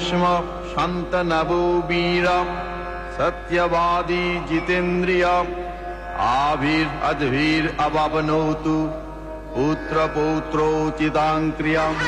स्म शान्तनवो वीर सत्यवादी जितेन्द्रिय आभिरद्भिरवप्नोतु पुत्रपौत्रोचितां क्रियाम्।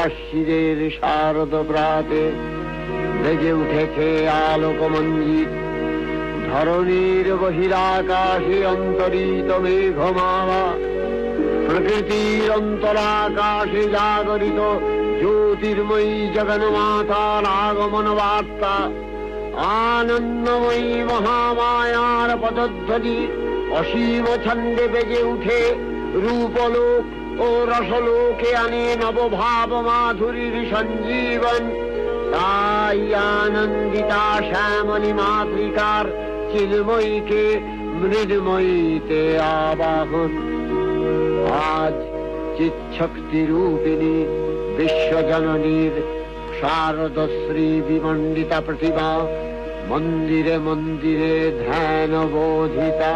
আশ্বিরের শারদ প্রাতে বেজে উঠেছে আলোকমঞ্জিত, ধরণীর বহিরাকাশে অন্তরিত মেঘমালা, প্রকৃতির অন্তরাকাশে জাগরিত জ্যোতির্ময়ী জগন্মাতার আগমন বার্তা, আনন্দময়ী মহামায়ার পদধ্বনি অসীম ছন্দে বেজে উঠে রূপলোক ও রসলোকে আনে নবভাব মাধুরীর সঞ্জীবন। তাই আনন্দিতা শ্যামলী মাতৃকার চিন্ময়ীকে মৃন্ময়ীতে আবাহন। আজ চিৎশক্তি রূপিণী বিশ্বজননীর শারদশ্রী বিমণ্ডিতা প্রতিমা মন্দিরে মন্দিরে ধ্যান বোধিতা।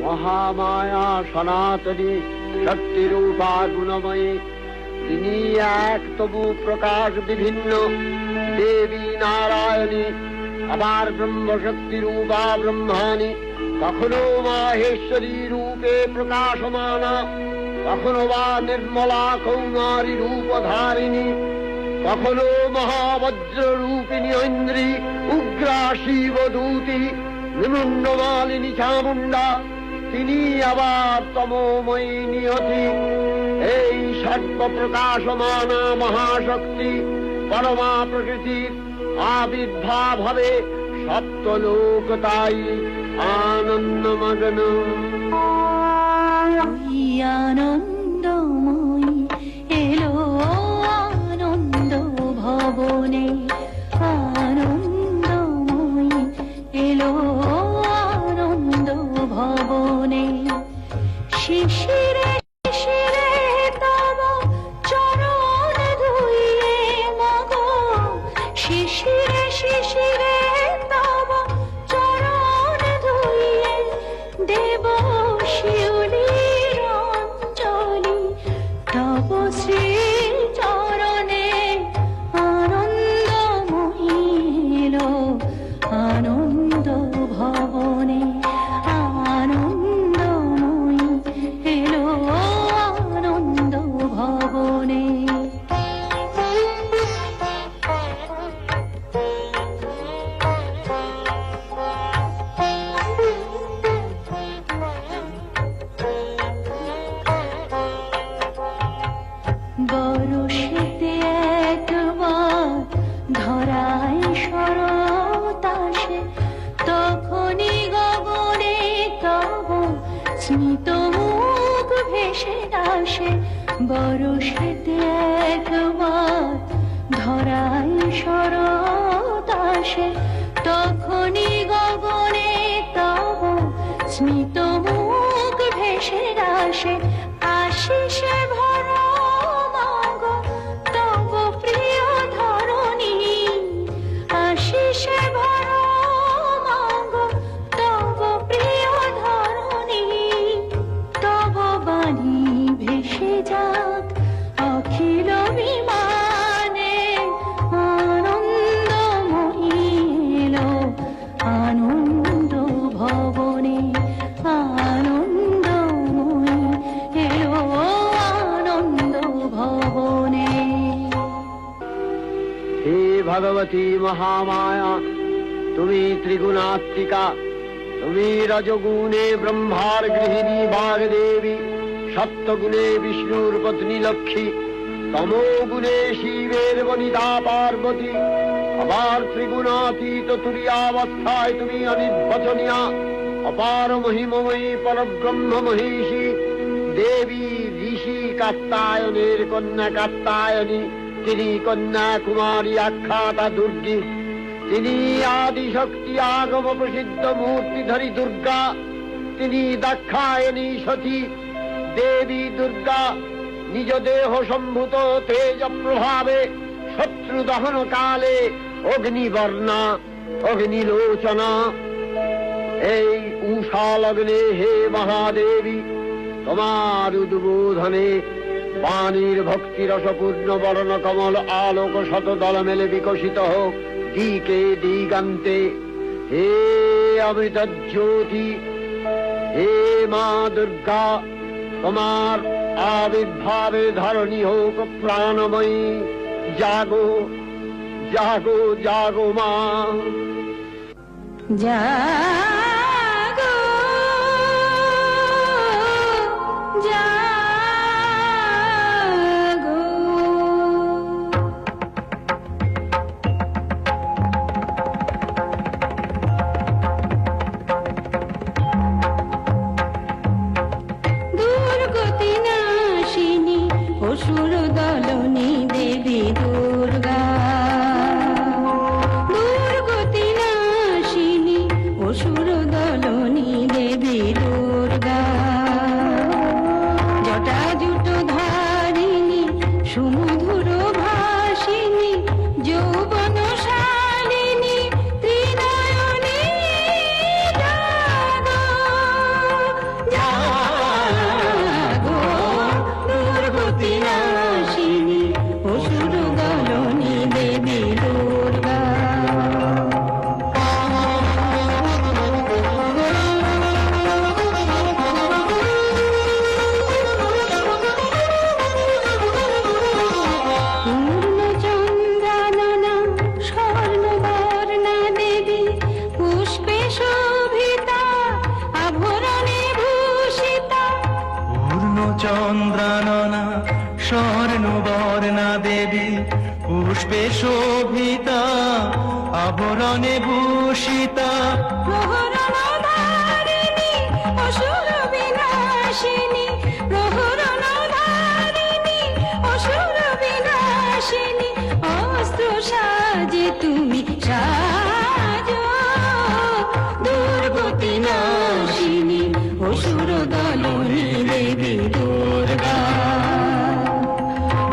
মহামায়া সনাতনী শক্তিরূপা গুণময়ী, তিনি এক তবু প্রকাশ বিভিন্ন দেবী নারায়ণী, আবার ব্রহ্মশক্তি রূপা ব্রহ্মাণী, কখনো মাহেশ্বরী রূপে প্রকাশমানা, কখনো বা নির্মলা কৌমারী রূপধারিণী, কখনো মহাবজ্র রূপিণী ঐন্দ্রী, উগ্রা শিবদূতি, নিমুন্ডমালিনী চামুণ্ডা, তিনি আবার তমোময়ী নিয়তি। এই সর্বপ্রকাশমানা মহাশক্তি পরমা প্রকৃতির আবির্ভাব হবে সপ্তলোক, তাই আনন্দমগ্ন। আনন্দময়ী এলো আনন্দ ভবনে, আনন্দময়ী এলো আনন্দ ভবনে। শিশিরে শিশিরে তব চরণ ধুইয়ে মাগো, শিশিরে শিশিরে তব চরণ ধুইয়ে দেব শিউলির অঞ্জলি। স্মিত মুখ ভেসে আসে বরষেতে একবার ধরায় শরৎ আসে, তখনই গগনে তব স্মিত মুখ ভেসে আসে। আশিসে ভরা মাগ তব প্রিয় ধরণী, আশিসে ভরা মাগ তব প্রিয় ধরণী। তব বাণী ভেসে যাক অখিল বিমানে, আনন্দময়ী এলো আনন্দ ভবনে, আনন্দময়ী এলো আনন্দ ভবনে। হে ভগবতী মহামায়া, তুমি ত্রিগুণাত্মিকা, তুমি রজগুণে ব্রহ্মার গৃহিণী বাগদেবী, সত্যগুণে বিষ্ণুর পত্নী লক্ষ্মী, তমোগুণে শিবের বনিতা পার্বতী, আবার ত্রিগুণাতীত তুরীয়াবস্থায় তুমি অনির্বচনীয়া, অপার মহিমময়ী পরব্রহ্ম মহিষী দেবী, ঋষি কাত্যায়নের কন্যা কাত্যায়নী, তিনি কন্যা কুমারী আখ্যাতা দুর্গী, তিনি আদিশক্তি আগম প্রসিদ্ধ মূর্তিধরী দুর্গা, তিনি দাক্ষায়ণী সতী দেবী দুর্গা, নিজ দেহ সম্ভূত তেজ প্রভাবে শত্রু দহন কালে অগ্নিবর্ণা অগ্নিলোচনা। এই উষা লগ্নে হে মহাদেবী, তোমার উদ্বোধনে পানির ভক্তি রসপূর্ণ বর্ণ কমল আলোক শত দল মেলে বিকশিত হোক দিকে দিগান্তে। হে অমৃত জ্যোতি, হে মা দুর্গা, তোমার আবির্ভাবে ধরণী হোক প্রাণময়ী। জাগো জাগো জাগো মা। জাগো জাগো, দুর্গতি নাশিনী অসুর দলনী দেবী দুর্গা, দুর্গতি নাশিনী অসুর দলনী দেবী দুর্গা, জটাজুট ধারিণী সুমধুর ভাসিনী যৌবন শালিনী ত্রিনয়নী। জাগো জাগো, দুর্গতি নাশিনী অসুর দলনী দেবী দুর্গা। পূর্ণচন্দ্রাননা স্বর্ণবর্ণা দেবী, পুষ্পে শোভিতা আভরণে ভূষিতা। পূর্ণচন্দ্রাননা স্বর্ণবর্ণা দেবী, পুষ্পে শোভিতা আভরণে ভূষিতা। প্রহরণধারিণী অসুর বিনাশিনী, প্রহরণধারিণী অসুর বিনাশিনী, অস্ত্র সাজে তুমি সাজো। দুর্গতি নাশিনী অসুর দলনী দেবী দুর্গা,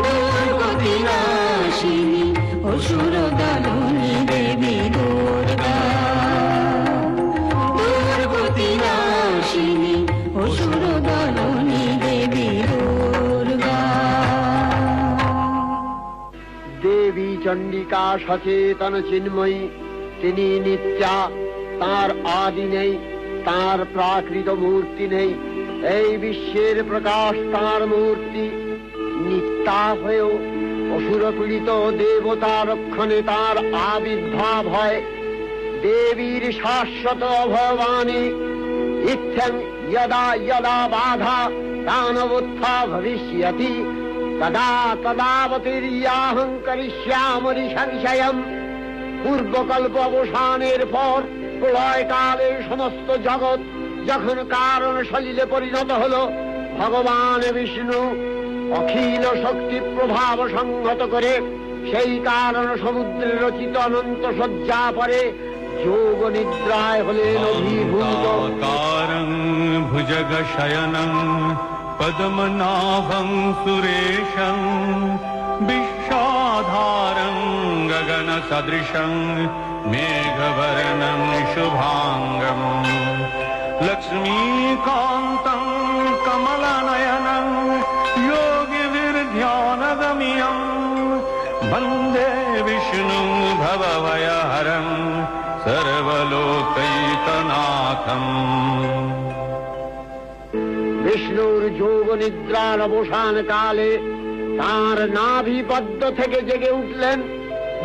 দুর্গতি নাশিনী অসুর দলনী দেবী দুর্গা, দুর্গতি নাশিনী অসুর দলনী দেবী দুর্গা। দেবী চণ্ডিকা সচেতন চিন্ময়ী, তিনি নিত্যা, তার আদি নেই, তার প্রাকৃত মূর্তি নেই। এই বিশ্বের প্রকাশ তার মূর্তি, নিত্যা হয়েও অসুর পীড়িত দেবতা রক্ষণে তার আবির্ভাব হয়। দেবীর শাশ্বত অভবানী ইচ্ছন यदा यदा बाधा दानवोत्था भविष्यति तदा तदावतीर्याहं करिष्यामि संशयम्। পূর্বকল্প অবসানের পর প্রলয়কালে সমস্ত জগৎ যখন কারণ সলিলে পরিণত হলো, ভগবান বিষ্ণু অখিল শক্তি প্রভাব সংহত করে সেই কারণ সমুদ্রে রচিত অনন্ত শয্যা পরে যোগ নিদ্রায় হলেন অভিভূত। কারং ভুজগ শয়নং পদ্মনাভং সুরেশং বিশ্বধারং গগন সদৃশং মেঘবর্ণং শুভাঙ্গম লক্ষ্মীকান্तं কমলনয়নং योगिभिर्ध्यानगम्यं वन्दे विष्णुं भवभयहरं सर्वलोकैकनाथम्। বিষ্ণুর যোগ নিদ্রার অবসান কালে তাঁর নাভি পদ্ম থেকে জেগে উঠলেন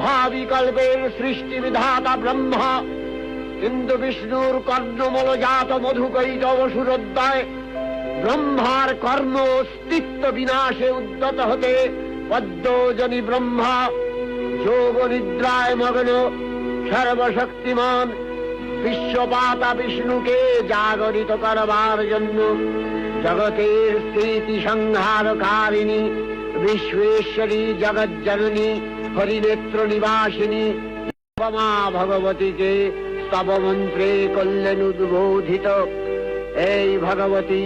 ভাবি কল্পের সৃষ্টি বিধাতা ব্রহ্মা। কিন্তু বিষ্ণুর কর্ণমলজাত মধুকৈত অসুরোদ্দয় ব্রহ্মার কর্ম অস্তিত্ব বিনাশে উদ্যত হতে পদ্মজনী ব্রহ্মা যোগ নিদ্রায় মগ্ন সর্বশক্তিমান বিশ্বপাতা বিষ্ণুকে জাগরিত করবার জন্য জগতের স্থিতি সংহারকারিণী বিশ্বেশ্বরী জগজ্জননী হরিনেত্র নিবাসিনী উপমা ভগবতীকে স্তবমন্ত্রে করলেন উদ্বোধিত। এই ভগবতী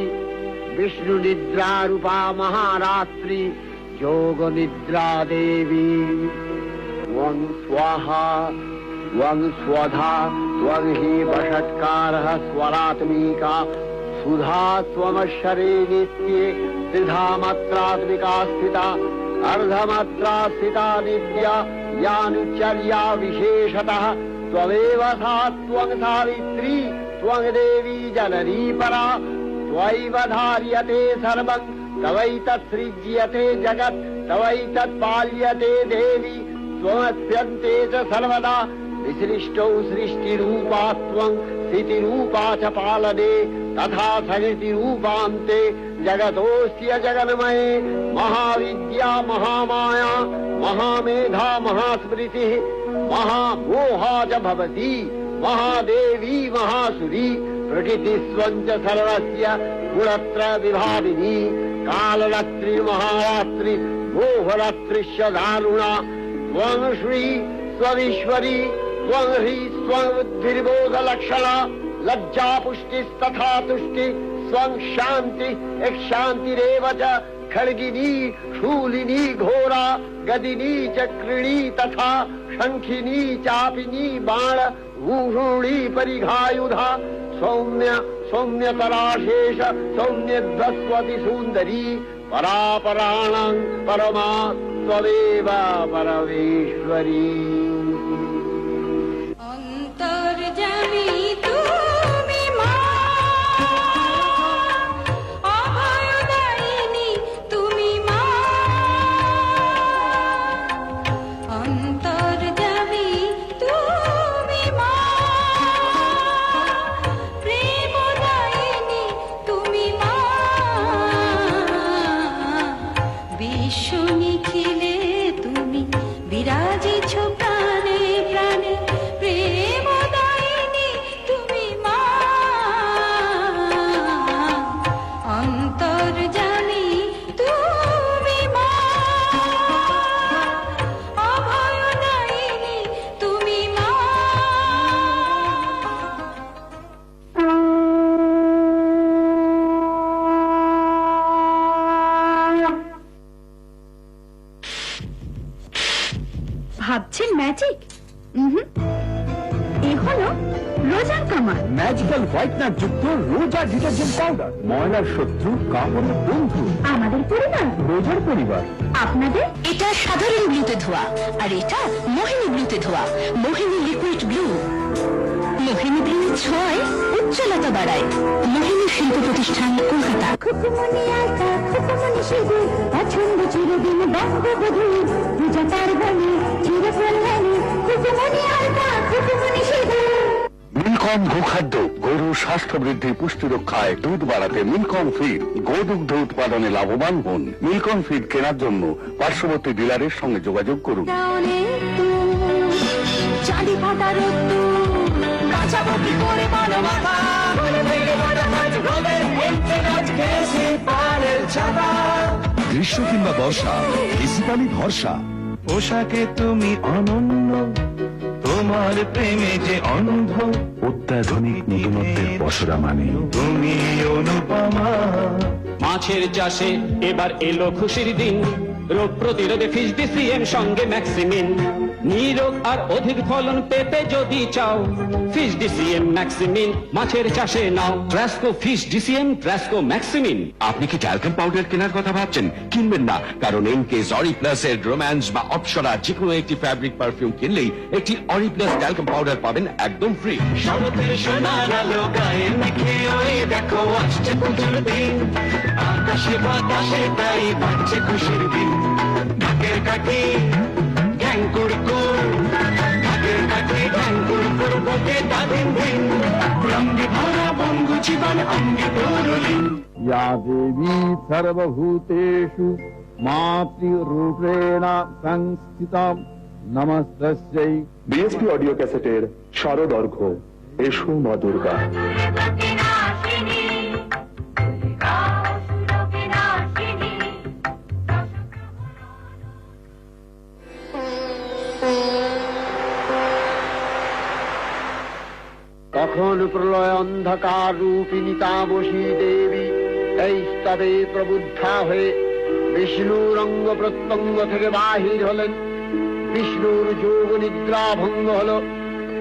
বিষ্ণু নিদ্রা রূপা মহারাত্রি যোগ নিদ্রা দেবী। ত্বং স্বাহা ত্বং স্বধা ত্বং হি বষৎকারः স্বরাত্মিকা সুধা ত্বমশ্বরে নিত্যে ত্রিধা মাত্রাত্মিকা স্থিতা अर्धमात्रा स्थिता नित्या यानुचर्या विशेषतः त्वमेव सा त्वं सावित्री त्वं देवी जननी परा त्वैव धार्यते सर्वं तवैतत्सृज्यते जगत् तवैतत्पाल्यते देवी त्वमस्यन्ते च सर्वदा विसृष्टौ सृष्टिरूपा त्वं स्थितिरूपा च पालने तथा सृष्टिरूपान्ते जगतोऽस्य जगन्मये महाविद्या महामाया महामेधा महास्मृतिः महामोहा च भवति महादेवी महासुरी प्रकृतिस्त्वं च सर्वस्य गुणत्रय विभाविनी कालरात्रि महारात्रि मोहरात्रिश्च दारुणा त्वं श्री स्वमीश्वरी त्वं ह्री स्वं बुद्धिर्बोधलक्षणा लज्जा पुष्टिस्तथा तुष्टि स्वं शांति एक शांतिरेव च खड्गिनी शूलिनी घोरा गदिनी चक्रिणी तथा शंखिनी चापिनी बाण भूषुणी परिघायुधा सौम्य सौम्यतराशेष सौम्यध्वस्वति सुंदरी परापराणां परमा त्वमेव परमेश्वरी। অন্তর্যামী তুমি মা, অভয়দায়িনী তুমি মা। অন্তর্যামী তুমি মা, প্রেমদায়িনী তুমি মা। বিশ্ব নিখিলে তুমি বিরাজিছ প্রাণে প্রাণে, প্রেমদায়িনী তুমি মা। অন্তর্যামী তুমি মা, অভয়দায়িনী তুমি মা। ভাবছেন ম্যাজিক? এ হলো রোজার কামাল। ম্যাজিক্যাল হোয়াইটনার যুক্ত রোজা ডিটারজেন্ট পাউডার, ময়লার শত্রু কাপড়ের বন্ধু, আমাদের পরিবার, রোজার পরিবার। আপনাদের এটা সাধারণ ব্লুতে ধোয়া, আর এটা মোহিনী ব্লুতে ধোয়া। মোহিনী লিকুইড ব্লু, মোহিনী ব্লুর ছোঁয়ায় উজ্জ্বলতা বাড়ায়। মোহিনী শিল্প প্রতিষ্ঠান, কলকাতা। খুকুমনি আলতা, খুকুমনি সিঁদুর, পছন্দ চিরদিন বঙ্গবধূ, পূজা পার্বণে চিরকল্যাণী। খুকুমনি আলতা, খুকুমনি সিঁদুর। মিলকম গোখাদ্য, গরুর স্বাস্থ্য বৃদ্ধি পুষ্টি রক্ষায় দুধ বাড়াতে মিলকম ফিড, গোদুগ্ধ উৎপাদনে লাভবান হন। মিলকম ফিড কেনার জন্য পার্শ্ববর্তী ডিলারের সঙ্গে যোগাযোগ করুন। চাঁদি ফাটা রোদ্দুর, বাঁচাবো কি করে মানবতা বলে ভেঙে পড়া কাজ রোদের হেঁটে কাজ খেয়েছি পানের ছাতা গ্রীষ্ম কিংবা বর্ষা এসি পানি ভরসা। পোশাকে তুমি অনন্য, তোমার প্রেমে যে অন্ধ, অত্যাধুনিক নতুনত্বের পসরা মানে তুমি অনুপমা। মাছের চাষে এবার এলো খুশির দিন, রোগ প্রতিরোধে ফিশ ডিসিএম সঙ্গে ম্যাক্সিমিন। নিরোগ আর অধিক ফলন পেতে যদি চাও, ফিশ ডিসিএম ম্যাক্সিমিন মাছের চাষে নাও। ট্রাস্কো ফিশ ডিসিএম, ট্রাস্কো ম্যাক্সিমিন। আপনি কি ট্যালকাম পাউডার কেনার কথা ভাবছেন? কিনবেন না, কারণ এমকে অরিপ্লাস এর রোম্যান্স বা অপসরা যে কোনো একটি ফ্যাব্রিক পারফিউম কিনলেই একটি অরিপ্লাস ট্যালকাম পাউডার পাবেন একদম ফ্রি। শরতের সোনার আলো গায়ে মেখে ওই দেখো আসছে পুজোর দিন, আকাশে বাতাসে তাই বাড়ছে খুশির দিন। ঢাকের কাঠি ঘ্যাং কুড়কুড়, ঢাকের কাঠি ঘ্যাং কুড়কুড় বকে দাদিন দিন, রঙে ভরা বঙ্গ জীবন অঙ্গে তরুলিন। या देवी सर्वभूतेषु मातृरूपेण संस्थिता नमस्तस्यै। বিএসপি অডিও ক্যাসেটের স্বরদর্ঘ্য এসো মা দুর্গা। তখন প্রলয় অন্ধকার রূপিণী তামসী দেবী এই স্তবে প্রবুদ্ধা হয়ে বিষ্ণুর অঙ্গ প্রত্যঙ্গ থেকে বাহির হলেন। বিষ্ণুর যোগ নিদ্রা ভঙ্গ হল।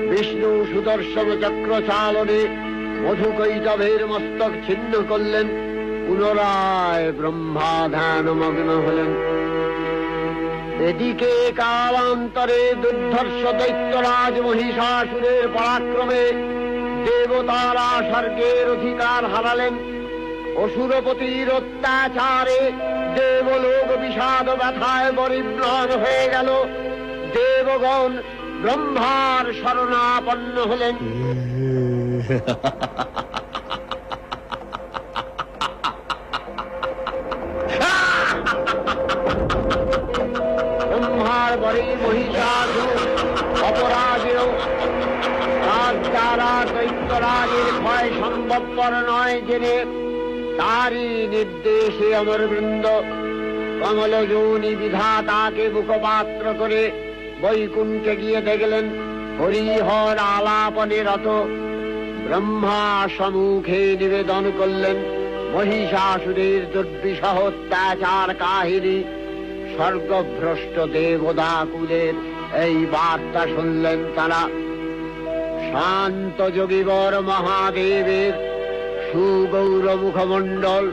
বিষ্ণু সুদর্শন চক্র চালনে মধুকৈটভের মস্তক ছিন্ন করলেন। পুনরায় ব্রহ্মা ধ্যানমগ্ন হলেন। এদিকে কালান্তরে দুর্ধর্ষ দৈত্যরাজ মহিষাসুরের পরাক্রমে দেবতারা স্বর্গের অধিকার হারালেন। অসুরপতির অত্যাচারে দেবলোক বিষাদ ব্যথায় পরিম্লান হয়ে গেল। দেবগণ ব্রহ্মার শরণাপন্ন হলেন। ব্রহ্মার পরে মহিষাসুর অপরাজেয়, তার দ্বারা দৈত্যরাজের ভয় সম্ভবপর নয় জেনে তারই নির্দেশে অমরবৃন্দ কমলযোনি বিধাতাকে মুখপাত্র করে বৈকুণ্ঠে গিয়ে দেখলেন হরিহর আলাপনে রত। ব্রহ্মা সম্মুখে নিবেদন করলেন মহিষাসুরের দুর্বিষহ অত্যাচার কাহিনী। স্বর্গভ্রষ্ট দেবদাকুলের এই বার্তা শুনলেন তারা। শান্ত যোগীবর মহাদেবের সুগৌর মুখমণ্ডল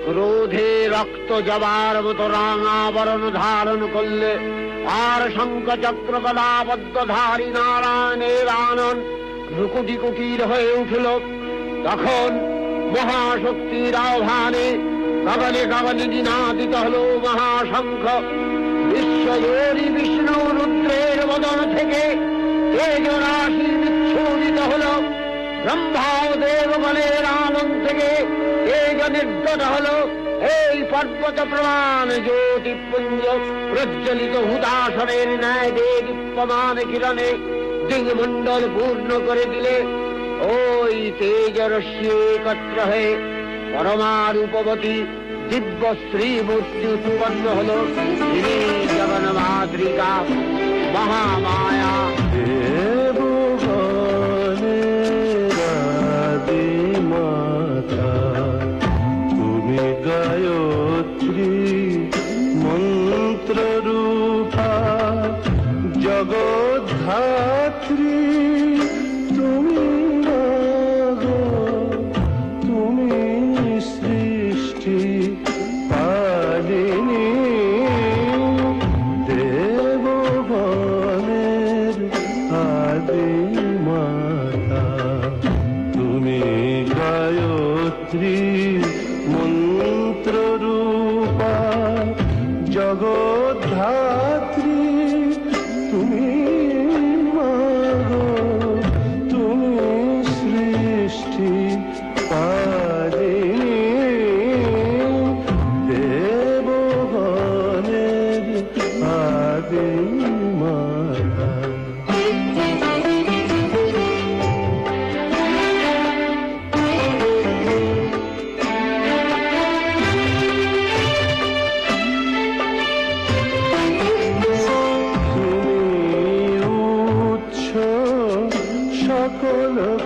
ক্রোধে রক্ত জবার মতো রাঙাবরণ ধারণ করলে, আর শঙ্খ চক্র গদাবদ্ধধারী নারায়ণের আনন রুকুটি কুটির হয়ে উঠল। তখন মহাশক্তির আহ্বানে গগনে গগনে নিনাদিত হল মহাশঙ্খ। বিশ্বজোরি বিষ্ণু রুদ্রের বদন থেকে তেজরাশি বিচ্ছুরিত হল। ব্রহ্মা ও দেবগণের আনন্দ থেকে তেজ নির্গত হল। এই পর্বত প্রমাণ জ্যোতিপুঞ্জ প্রজ্বলিত হুদাসনের ন্যায় দীপ্যমান কিরণে দিগমণ্ডল পূর্ণ করে দিলে। ওই তেজরশ্মি একত্র হয়ে পরমা রূপবতী দিব্য শ্রীমূর্তি উৎপন্ন হল। তিনি জগন্মাতৃকা মহামায়া। তুমি গায়ত্রী মন্ত্র রূপা জগদ্ধাত্রী, তুমি মাগো, তুমি সৃষ্টি পালিনী। দেবগণের আদি মাতা তুমি গায়ত্রী মন্ত্র রূপা জগদ্ধাত্রী, তুমি মাগো,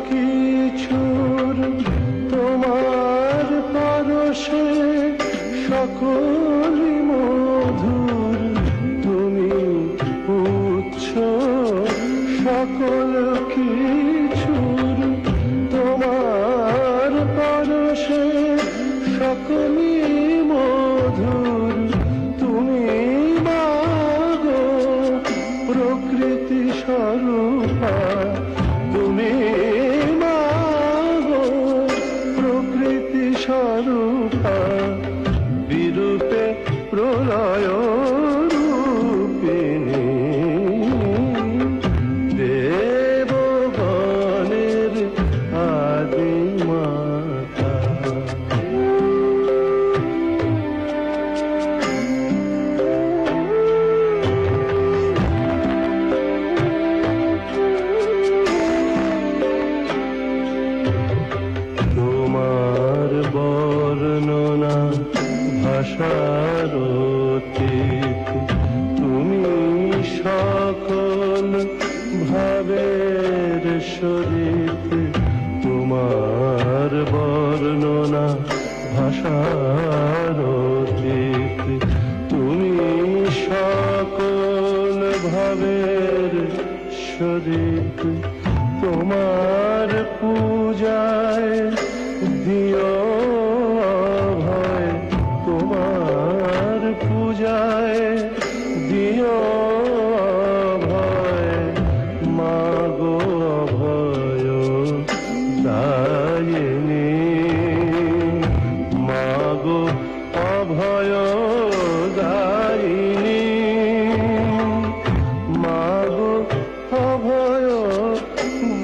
কিছুর তোমার পরশে সকলই মধুর, তুমি উচ্চ সকল কিছুর তোমার পরশে সকলই মধুর, তুমি মাগো প্রকৃতি স্বরূপা, তুমি মাগো প্রকৃতি স্বরূপা, বিরূপে প্রলয় রূপিণী, দেবগণের আদি মাতা। তোমার বর্ণনা ভাষার অতীত, তুমি সকল ভাবের শরীর, তোমার বর্ণনা ভাষার অতীত, তুমি সকল ভাবের শরীর, তোমার পূজায় দিও ভয়, তোমার পূজায় দিও ভয়, মাগো ভয় দায়িনী, মাগো অভয় দায়িনী, মাগো অভয়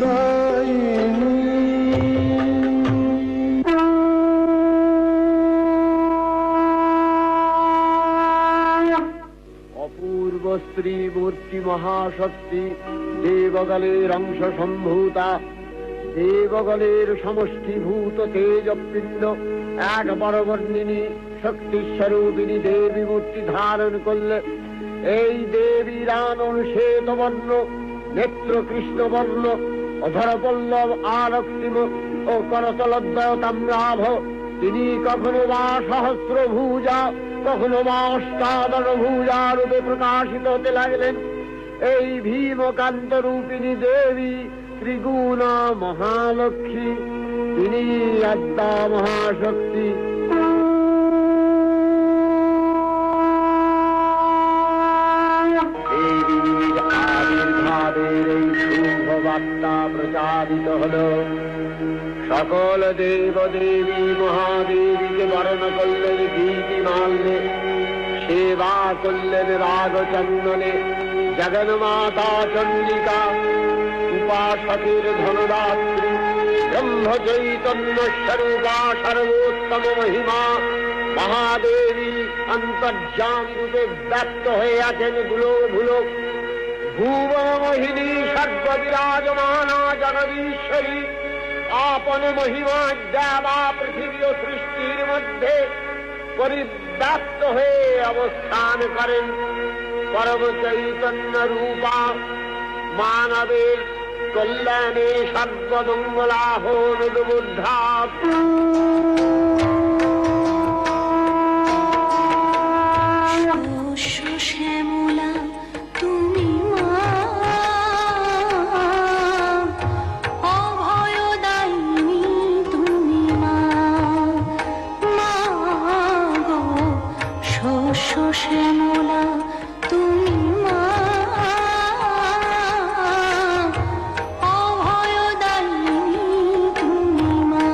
দায়িনী। অপূর্ব স্ত্রী মূর্তি মহাশক্তি, দেবগলের অংশ সম্ভূতা, দেবগলের সমষ্টিভূত তেজপিণ্ড, এক বরবর্ণিনী শক্তিস্বরূপিণী দেবী মূর্তি ধারণ করলে এই দেবীর আনন শ্বেতবর্ণ, নেত্র কৃষ্ণবর্ণ, অধর পল্লব আরক্তিম ও করতলদ্বয় তাম্রাভ, তিনি কখনো বা সহস্র ভুজা, কখনো বা অষ্টাদশ ভুজা রূপে প্রকাশিত হতে লাগলেন। এই ভীমকান্ত রূপিণী দেবী ত্রিগুণা মহালক্ষ্মী, তিনি আদ্যা মহাশক্তি। দেবীর আবির্ভাবের এই শুভ বার্তা প্রচারিত হল। সকল দেব দেবী মহাদেবীকে বরণ করলেন গীতি মাল্যে, সেবা করলেন রাগ চন্দনে। জগন্মাতা চন্ডিকা, উপাসকের ধনদাত্রী, ব্রহ্ম চৈতন্য স্বরূপা, সর্বোত্তম মহিমা মহাদেবী অন্তর্যামী রূপে ব্যক্ত হয়ে আছেন দুলোক ভুলোক। ভুবন মোহিনী সর্ববিরাজমানা জগদীশ্বরী, আপন মহিমা দেবা পৃথিবী ও সৃষ্টির মধ্যে পরিব্যাপ্ত হয়ে অবস্থান করেন। পরম চৈতন্য রূপা মানবের কল্যাণে সর্বমঙ্গলাহ বুদ্ধা। শ্যামলা তুমি মা, অভয়দায়িনী তুমি মা, মা গো শস্য শ্যামলা তুমি মা, অভয়দায়িনী তুমি মা।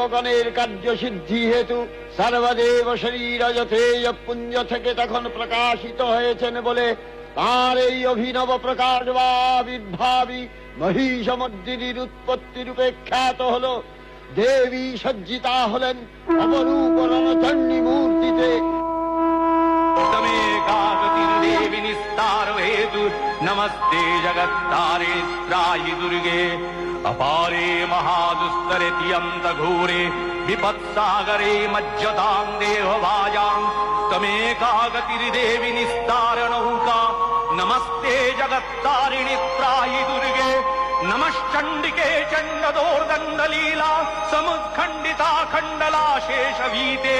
দেবগণের কার্যসিদ্ধি হেতু সর্বদেব শরীর যথেয় পুঞ্জ থেকে তখন প্রকাশিত হয়েছেন বলে তার এই অভিনব প্রকাশ বা আবির্ভাবী মহিষমর্দিনীর উৎপত্তি রূপে খ্যাত হল। দেবী সজ্জিতা হলেন অপরূপ রণচণ্ডী মূর্তিতে। तमेकागतिर्देवि निस्तारो हेतु नमस्ते जगत्तारे त्रायि दुर्गे अपारे महादुस्तरे तियन्त घोरे विपत्सागरे मज्जतां देहभाजां तमेकागतिर्देवि निस्तारणौका नमस्ते जगत्तारिणि त्रायि दुर्गे नमश्चण्डिके चण्डदोर्दण्डलीला समुत्खण्डिता खण्डला शेषवीते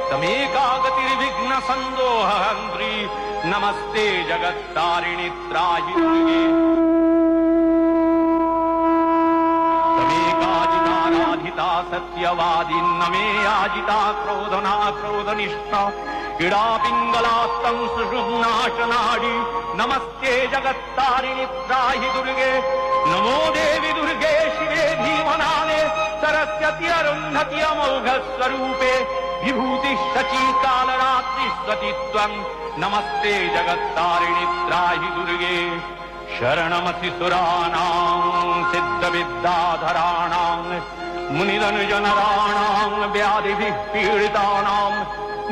तमेकागतिर्विघ्न सन्दोहन्त्री नमस्ते जगत्तारिणि त्राहि दुर्गे तमेकाजिताराधिता सत्यवादी नमे याजिता क्रोधना क्रोधनिष्ठा इडा पिङ्गलात्तं सुषुम्नाशनाडि नमस्ते जगत्तारिणि त्राहि दुर्गे नमो देवि दुर्गे शिवे धीमनाने सरस्वती अरुन्धति अमोघ स्वरूपे विभूति शची कालरात्रि सतीत्वं नमस्ते जगत्तारिणि त्राहि दुर्गे शरणमसि सुराणां सिद्धविद्याधराणां मुनिजनराणां व्याधिभिः पीडितानां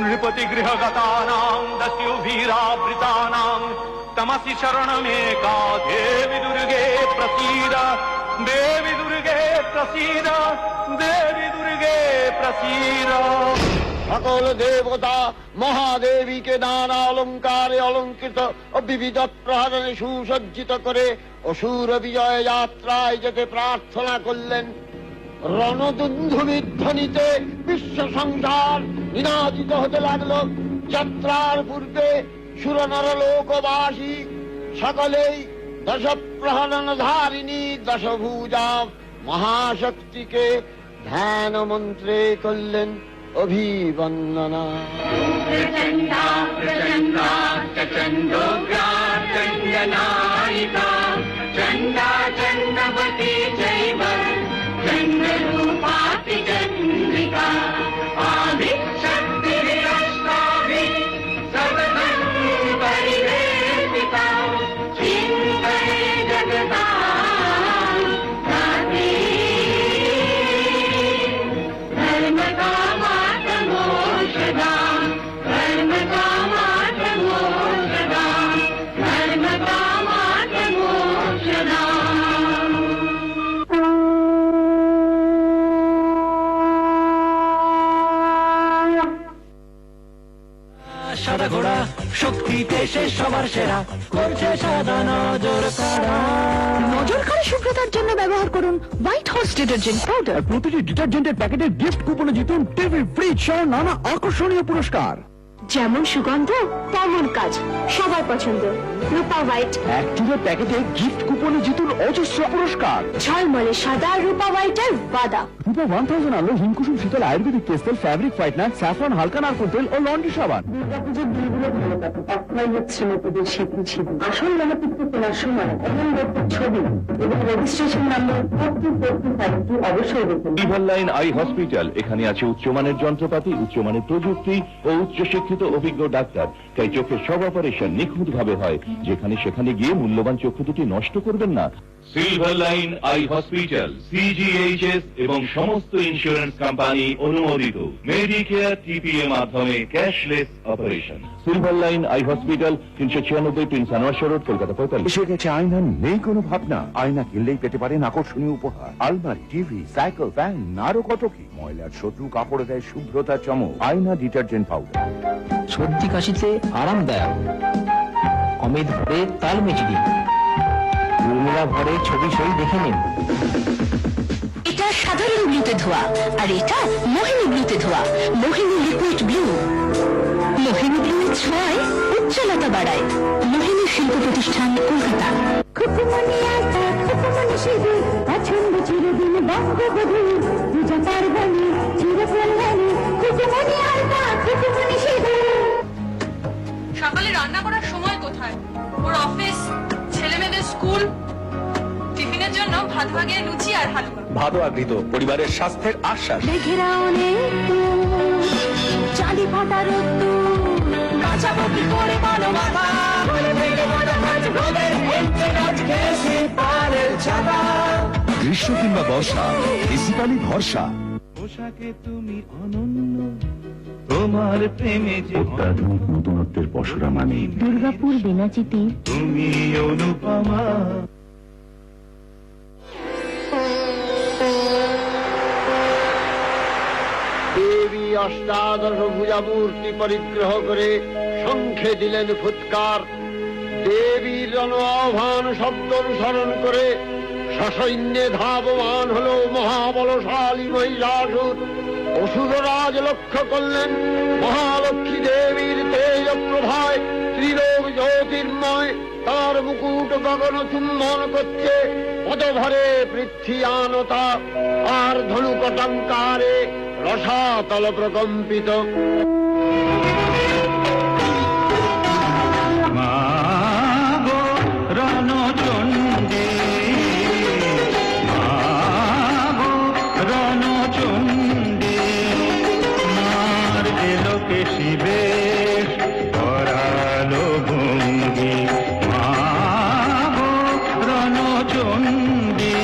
नृपतिगृहगतानां दस्युभिरावृतानां तमसि शरणमेका देवि दुर्गे प्रसीद देवि दुर्गे प्रसीद देवि दुर्गे प्रसीद। সকল দেবতা মহাদেবীকে নানা অলঙ্কারে অলঙ্কৃত ও বিবিধ প্রহরণে সুসজ্জিত করে অসুর বিজয় যাত্রায় যেতে প্রার্থনা করলেন। রণদুন্ধুবির ধ্বনিতে বিশ্ব সংসার নিনাদিত হতে লাগলো। যাত্রার পূর্বে সুরনর লোকবাসী সকলেই দশ প্রহরণ ধারিণী দশভুজা মহাশক্তিকে ধ্যান মন্ত্রে করলেন অভিবন্দনা। प्रचण्डा प्रचण्डा चण्डोग्रा चण्डनायिका चण्डा चण्डवती चैव चण्डरूपाति चण्डिका आदिशक्तिरष्टाभिः सर्वं परिवेशिता चिन्तये जगतां धात्री धर्मकामार्थमोक्षदां धर्मकामार्थमोक्षदां धर्मकामार्थमोक्षदाम्। সাদা ঘোড়া শক্তিতে সে সবার সেরা করছে সাদা নজর কাড়া। নজর কাড়া শুভ্রতার জন্য ব্যবহার করুন হোয়াইট হর্স ডিটারজেন্ট পাউডার। প্রতিটি ডিটারজেন্টের প্যাকেটে গিফট কুপনে জিতুন টিভি, ফ্রিজ সহ নানা আকর্ষণীয় পুরস্কার। যেমন সুগন্ধ তেমন কাজ, সবার পছন্দ রূপা হোয়াইট। এক কিলো প্যাকেটে গিফট কুপনে জিতুন অজস্র পুরস্কার। ঝলমলে সাদা রূপা হোয়াইটের বাদা। রূপা 1000 আলো হিমকুসুম শীতল আয়ুর্বেদিক কেশ তেল, ফ্যাব্রিক হোয়াইটনার, স্যাফরন হালকা নারকেল তেল ও লন্ড্রি সাবান। দুর্গাপুজোর দিনগুলো ভালো কাটে, তখনই হচ্ছে নতুনদের শীতল শীতল। আসল গণতন্ত্র কেনার সময় এমন ব্যক্তির ছবি এবং রেজিস্ট্রেশন নাম্বার 4245 অবশ্যই দেখুন। সিলভারলাইন আই হসপিটাল, এখানে আছে উচ্চমানের যন্ত্রপাতি, উচ্চমানের প্রযুক্তি ও উচ্চশিক্ষিত অভিজ্ঞ ডাক্তার। তাই চোখের সব অপারেশন নিখুঁত ভাবে হয়। যেখানে সেখানে গিয়ে মূল্যবান চক্ষু দুটি নষ্ট করবেন না। সিলভারলাইন আই হসপিটাল সিজিএইচএস এবং সমস্ত ইন্স্যুরেন্স কোম্পানি অনুমোদিত। মেডিকেয়ার টিপিএ মাধ্যমে cashless operation. Silverline eye hospital 396 Prince Anwar road, Kolkata 45। এসে গেছে আয়না, নেই কোনো ভাবনা। আয়না কিনলেই পেতে পারেন আকর্ষণীয় উপহার, আলমারি, টিভি, সাইকেল, ফ্যান, আরো কত কি। ময়লার শত্রু কাপড়ে দেয় শুভ্রতা চমক। আয়না ডিটারজেন্ট পাউডার। সর্দি কাশিতে আরামদায়ক, অমিত ভরে তাল মিচড়ি, উর্মিলা ভরে ছবি সই দেখে নিন। এটা সাধারণ ব্লুতে ধোয়া আর এটা মোহিনী ব্লুতে ধোয়া। মোহিনী লিকুইড ব্লু। মোহিনী ব্লুর ছোঁয়ায় উজ্জ্বলতা বাড়ায়। মোহিনী শিল্প প্রতিষ্ঠান, কলকাতা। খুকুমনি আলতা, খুকুমনি সিঁদুর, পছন্দ চিরদিন বঙ্গবধূ, পূজা পার্বণে চিরকল্যাণে। খুকুমনি আলতা, খুকুমনি সিঁদুর। সকালে রান্না করার সময় কোথায়? ওর অফিস, ছেলে মেয়েদের স্কুল, টিফিনের জন্য ভাত ভাগিয়ে লুচি আর হালুয়া। ভালো আগৃহীত পরিবারের স্বাস্থ্যের আশ্বাস। মেঘেরা অনেক দূর, চাঁদি ফাটা রোদ্দুর, বাঁচাবো কি করে বলো বাবা, বলে ফেলে বলো আজ রোদের এন্ট্রিগাজ খেয়েছে পারের ছাতা। গ্রীষ্ম কিংবা বর্ষা, এসিপালি ভরসা। পোশাকে তুমি অনন্য, তোমার প্রেমে যে অত্যাধুনিক নতুনত্বের পসরা মানে দুর্গাপুর বেনাচিতি তুমি অনুপমা। দেবী অষ্টাদশ ভুজা মূর্তি পরিগ্রহ করে শঙ্খে দিলেন ফুৎকার। দেবীর রণ আহ্বান শব্দ অনুসরণ করে সসৈন্যে ধাবমান হল মহাবলশালী মহিষাসুর। অসুররাজ লক্ষ্য করলেন মহালক্ষ্মী দেবীর তেজ প্রভায় ত্রিলোক জ্যোতির্ময়, তার মুকুট গগন চুম্বন করছে, পদভরে পৃথ্বীয়ানতা আর ধনুকটঙ্কারে রসাতল প্রকম্পিত। মা গো রণচণ্ডী, মা গো রণচণ্ডী, মার এলো কেশি বেশ করালো ভঙ্গি, মা গো রণচণ্ডী।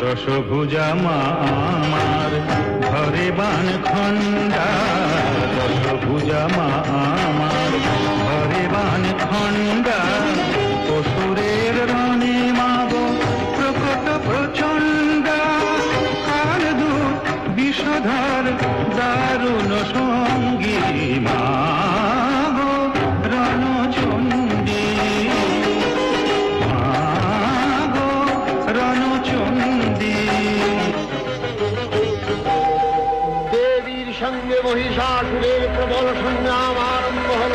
দশভুজা মা আমার ঘরে বান খণ্ডা, দশভুজা মা আমার ঘরে বান খণ্ডা, অসুরের রণে মাগো প্রকট প্রচণ্ডা, কাল দূত বিষধর দারুণ সঙ্গী, মা গো রণচণ্ডী, মা গো রণচণ্ডী। দেবীর সঙ্গে মহিষাসুরের প্রবল সংগ্রাম আরম্ভ হল।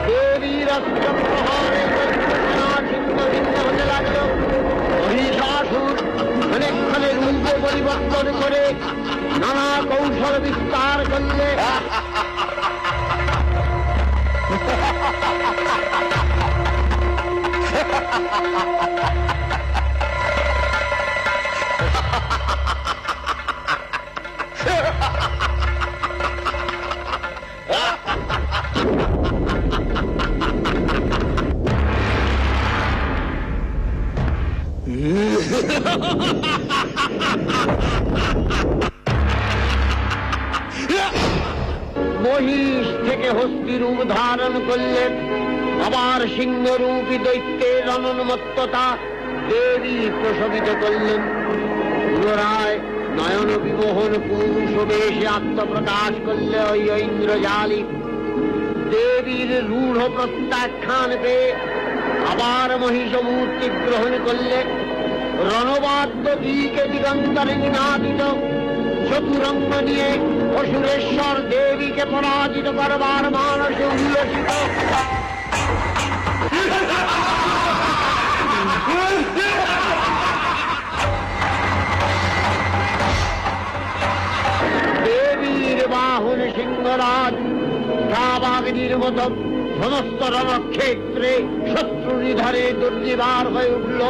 দেবীর অস্ত্র প্রহারে ছিন্ন ভিন্ন হতে লাগল। মহিষাসুর ক্ষণে রূপ পরিবর্তন করে নানা কৌশল বিস্তার করলে মহিষ থেকে হস্তি রূপ ধারণ করলেন। আবার সিংহরূপী দৈত্যের অনন্মত্ততা দেবী প্রশমিত করলেন। পুনরায় নয়ন বিমোহন পুরুষ বেশে আত্মপ্রকাশ করলে ওই ইন্দ্রজালিক দেবীর রূঢ় প্রত্যাখ্যান পেয়ে আবার মহিষ মূর্তি গ্রহণ করলে রণবাদ্য দিকে দিগন্তরে নিনাদিত চতুরঙ্গ নিয়ে অসুরেশ্বর দেবীকে পরাজিত করবার মানসে উল্লসিত দেবীর বাহন সিংহরাজ শাহবাগিনীর মতো সমস্ত রণক্ষেত্রে শত্রু নিধারে দুর্নিবার হয়ে উঠল।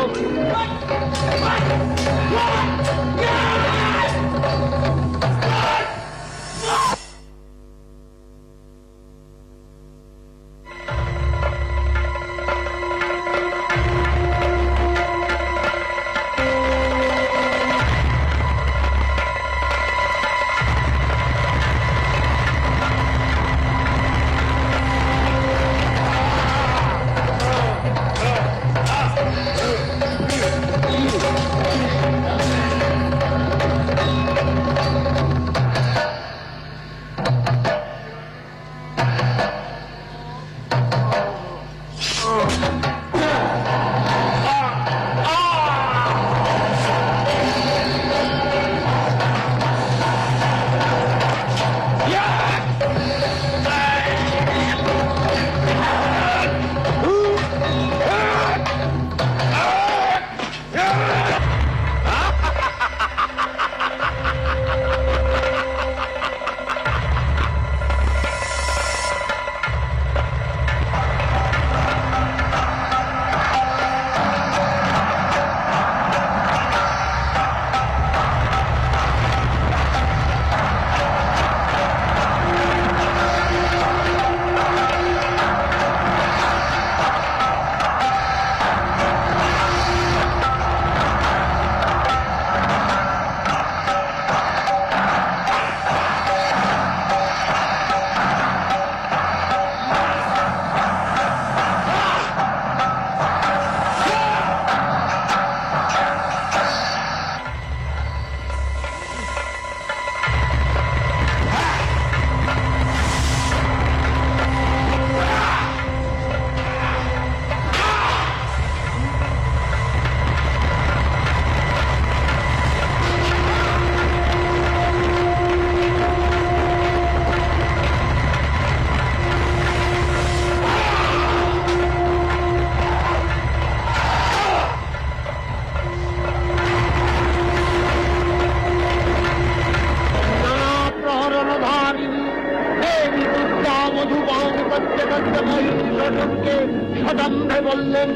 সদম্ভে বললেন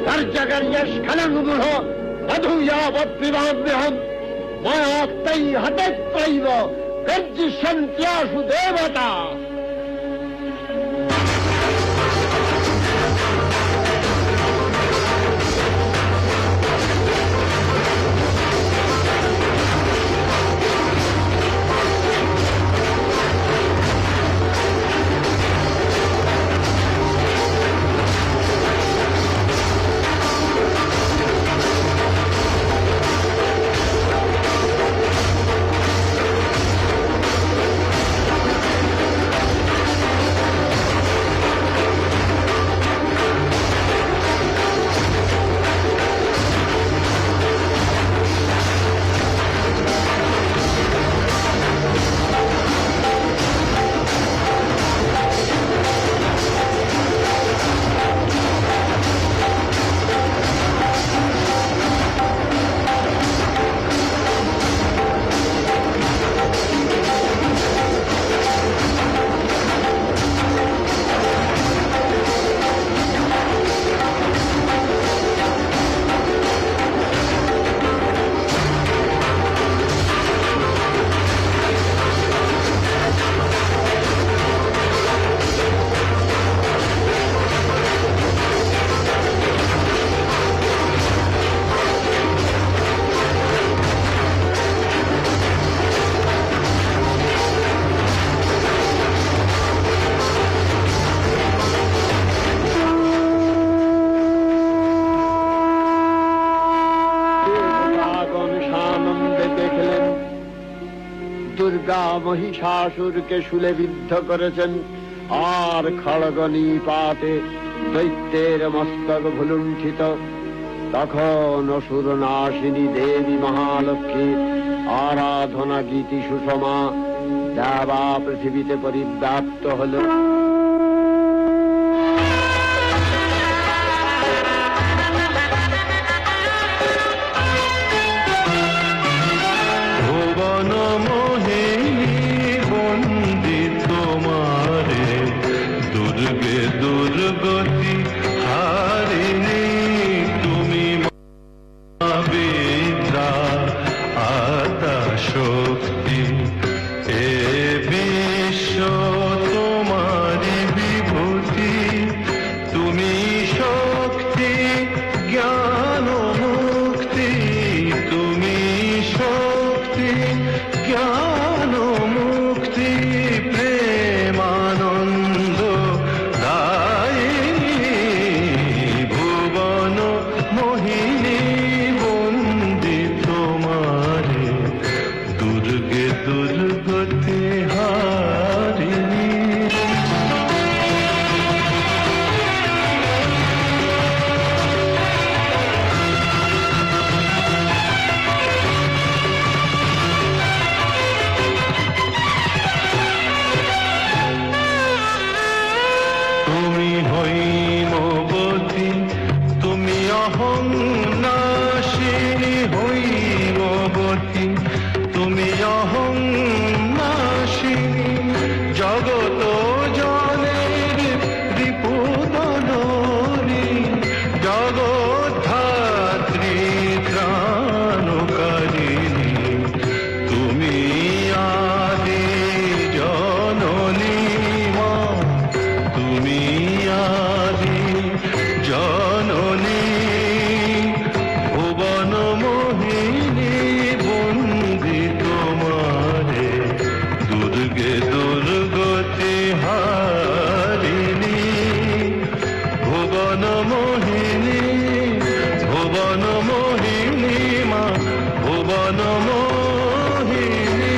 কার্যকার্যস্খলনমূঢ় বধূয়াবদ্বিবাভ্যহম মায়াত্তৈ হতত্রৈব গর্জিষ্যন্ত্যাসু দেবতা। মহিষাসুরকে শূলে বিদ্ধ করেছেন, আর খড়গনি পাতে দৈত্যের মস্তক ভুলুণ্ঠিত। তখন অসুর নাশিনী দেবী মহালক্ষ্মীর আরাধনা গীতি সুষমা দেবা পৃথিবীতে পরিব্যাপ্ত হল। ভুবন মোহিনী বন্দি তোমারে, দুর্গে দুর্গতি হারিণী তুমি মা বিদ্যা আদা শক্তি, এ বিশ্ব তোমারি বিভূতি, তুমি শক্তি জ্ঞান মুক্তি, তুমি শক্তি জ্ঞান মুক্তি, প্রেমানন্দ দায়িনী ভুবন মোহিনী বন্দি তোমারে, দুর্গে দুর্গতি হারিণী। তুমি হৈমবতী, তুমি অহং নাশিনী হৈমবতী, তুমি অহং নাশিনী, জগত জনের রিপুদনী, জগদ্ধাত্রী ত্রাণকারিণী, তুমি আদি জননী মা, তুমি আদি জননী ভুবন মোহিনী বন্দি তোমারে, দুর্গে দুর্গতি হারিণী ভুবন মোহিনী, ভুবন মোহিনী মা, ভুবন মোহিনী।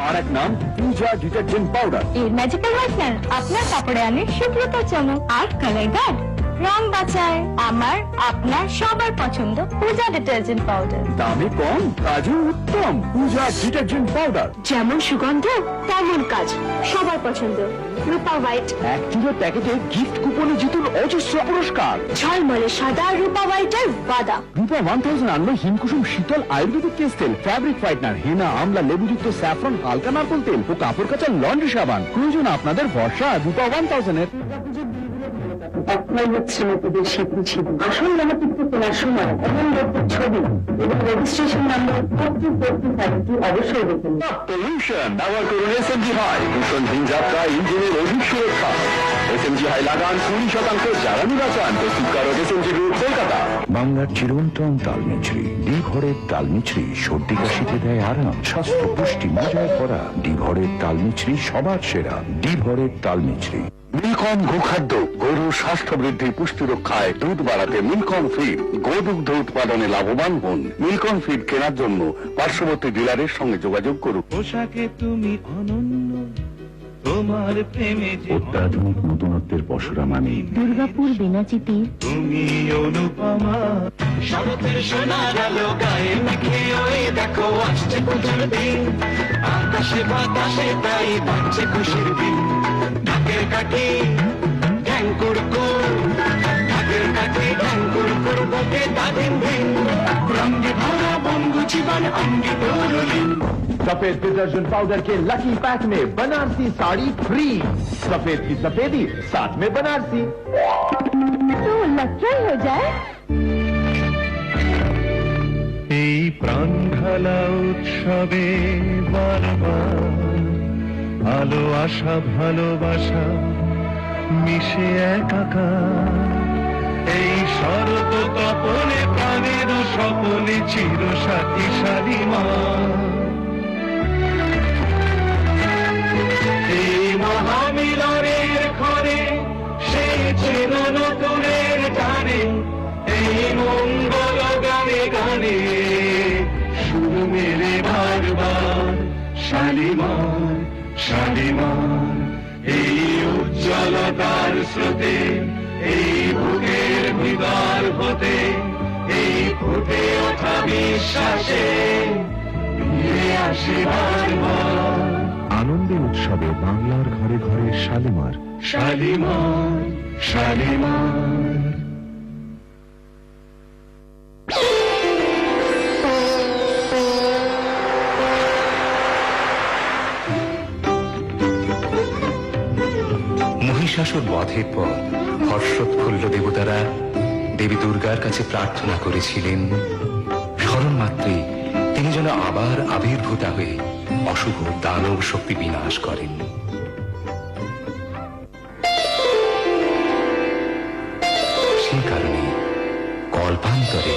আর এক নাম পূজা ডিটারজেন্ট পাউডার। এর ম্যাজিক্যাল হোয়াইটনার আপনার কাপড়ে আনে শুভ্রতা চমক আর কালার গার্ড, রং বাঁচায়। আমার আপনার সবার পছন্দ পূজা ডিটারজেন্ট পাউডার। দামে কম, কাজে উত্তম। পূজা ডিটারজেন্ট পাউডার, যেমন সুগন্ধ তেমন কাজ, সবার পছন্দ। রূপা হোয়াইট, 1 কিলো প্যাকেটে গিফট কুপনে জিতুন অজস্র পুরস্কার। ঝলমলে সাদা রূপা হোয়াইটের বাদা। রূপা 1000 আনলো হিমকুসুম শীতল আয়ুর্বেদিক কেস তেল, ফ্যাব্রিক হোয়াইটনার, হেনা আমলা লেবুযুক্ত স্যাফরন হালকা নারকেল তেল ও কাপড় কাচার লন্ড্রি সাবান। প্রয়োজন আপনাদের ভরসা রূপা 1000 এর। আপনার হচ্ছে নতুন সেতু ছিল আসল নামটিকে কেনার সময় এমন লোকের ছবি এবং রেজিস্ট্রেশন নাম্বার 4045টি অবশ্যই দেখুন। পলিউশন ব্যবহার করুন এসএমজি হাই, দূষণহীন যাত্রা, ইঞ্জিনের অধিক সুরক্ষা। এসএমজি হাই লাগান 20% জ্বালানি বাঁচান। প্রস্তুতকারক এসএমজি গ্রুপ, কলকাতা। বাংলার চিরন্তন তালমিছরি, ডিভরের তালমিছরি সর্দি কাশিতে দেয় আরাম, স্বাস্থ্য পুষ্টি মজায় ভরা। ডিভরের তালমিছরি সবার সেরা, ডিভরের তালমিছরি। মিল্কন গোখাদ্য, গরুর স্বাস্থ্য বৃদ্ধি পুষ্টি রক্ষায় দুধ বাড়াতে মিল্কন ফিড, গোদুগ্ধ উৎপাদনে লাভবান হন। মিল্কন ফিড কেনার জন্য পার্শ্ববর্তী ডিলারের সঙ্গে যোগাযোগ করুন। পোশাকে তুমি অনন্য, তোমার প্রেমে যে অত্যাধুনিক নতুনত্বের পসরা মানে দুর্গাপুর বিনাচিতি তুমি অনুপমা। শরতের সোনার আলো গায়ে মেখে ওই দেখো আসছে পুজোর দিন, আকাশে বাতাসে তাই বাজছে খুশির দিন। ঢাকের কাঠি ঢ্যাং কুড়কুড়, ঢাকের কাঠি ঢ্যাং কুড়কুড় বকে তাদিন দিন, রঙে ভরা বঙ্গু জীবন অঙ্গে তরুলিন। सफेद डिटर्जेंट पाउडर के लकी पैक में बनारसी साड़ी फ्री। सफेद की सफेदी, साथ में बनारसी। तो लक्ष्य हो जाए। এই প্রাণ ঢালা উৎসবে বারবার আলো আশা ভালোবাসা মিশে একাকার। এই শরৎ তপনে প্রাণের সকলে চির সাথী শালিমা। এই মহামিলনের ঘরে সেই চির নতুনের টানে এই মঙ্গল গানে গানে সুর মেরে বারবার শালিমার শালিমার এই উজ্জ্বলতার স্রোতে এই বুকের ভিতর হতে এই ফুটে ওঠা বিশ্বাসে ফিরে আসে বারবার আনন্দের উৎসবে বাংলার ঘরে ঘরে শালিমার। শালিমার শালিমার মহিষাসুর বধের পর হর্ষোৎফুল্ল দেবতারা দেবী দুর্গার কাছে প্রার্থনা করেছিলেন স্মরণ মাত্রে তিনি যেন আবার আবির্ভূতা হয়ে অশুভ দানব শক্তি বিনাশ করেন। সেই কারণে কল্পান্তরে